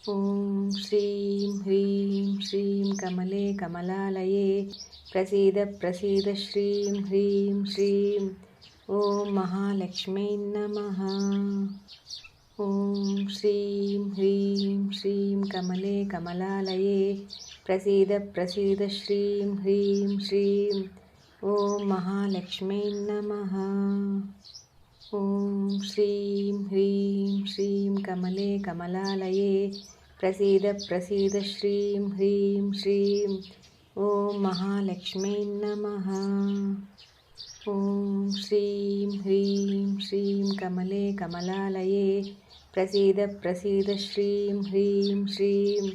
ॐ श्रीं ह्रीं श्रीं कमले कमलालये प्रसीद प्रसीद श्रीं ह्रीं श्रीं ॐ महालक्ष्म्यै नमः। ॐ श्रीं ह्रीं श्रीं कमले कमलालये प्रसीद प्रसीद श्रीं ह्रीं श्रीं ॐ महालक्ष्म्यै नमः। ॐ श्रीं ह्रीं श्रीं कमले कमलालये प्रसीद प्रसीद श्रीं ह्रीं श्रीं ॐ महालक्ष्म्यै नमः। ॐ श्रीं ह्रीं श्रीं कमले कमलालये प्रसीद प्रसीद श्रीं ह्रीं श्रीं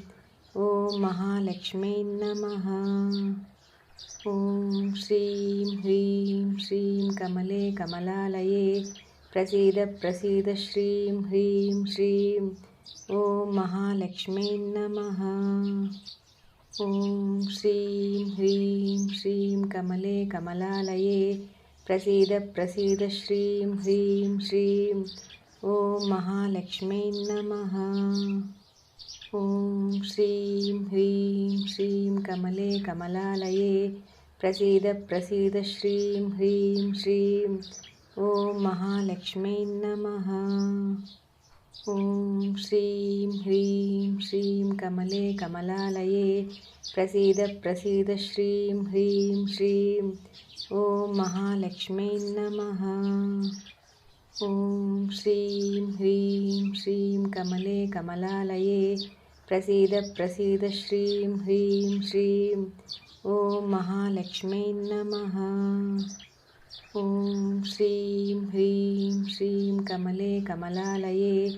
ॐ महालक्ष्म्यै नमः। ॐ श्रीं ह्रीं श्रीं कमले कमलालये प्रसीद प्रसीद श्रीं ह्रीं श्रीं ॐ महालक्ष्म्यै नमः। ॐ श्रीं ह्रीं श्रीं कमले कमलालये प्रसीद प्रसीद श्रीं ह्रीं श्रीं ॐ महालक्ष्म्यै नमः। ॐ श्रीं ह्रीं श्रीं कमले कमलालये प्रसीद प्रसीद श्रीं ह्रीं श्रीं ॐ महालक्ष्म्यै नमः। ॐ श्रीं ह्रीं श्रीं कमले कमलालये प्रसीद प्रसीद श्रीं ह्रीं श्रीं ॐ महालक्ष्म्यै नमः। ॐ श्रीं ह्रीं श्रीं कमले कमलालये प्रसीद प्रसीद श्रीं ह्रीं श्रीं ॐ महालक्ष्म्यै नमः। ॐ श्रीं ह्रीं श्रीं कमले कमलालये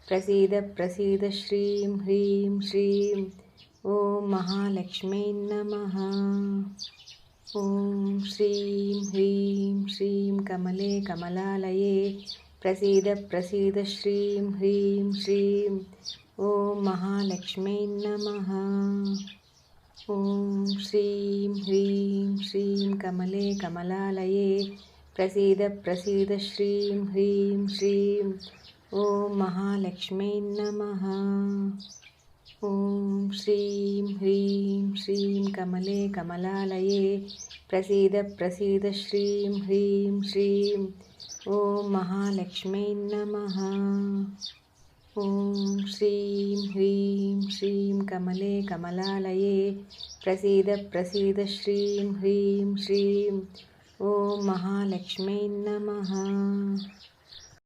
प्रसीद प्रसीद श्रीं ह्रीं श्रीं ॐ महालक्ष्म्यै नमः। ॐ श्रीं ह्रीं श्रीं कमले कमलालये प्रसीद प्रसीद श्रीं ह्रीं श्रीं ॐ महालक्ष्म्यै नमः। ॐ श्रीं ह्रीं श्रीं कमले कमलालये प्रसीद प्रसीद श्रीं ह्रीं श्रीं ॐ महालक्ष्म्यै नमः। ॐ श्रीं ह्रीं श्रीं कमले कमलालये प्रसीद प्रसीद श्रीं ह्रीं श्रीं ॐ महालक्ष्म्यै नमः। ॐ श्रीं ह्रीं श्रीं कमले कमलालये प्रसीद प्रसीद श्रीं ह्रीं श्रीं ॐ महालक्ष्म्यै नमः।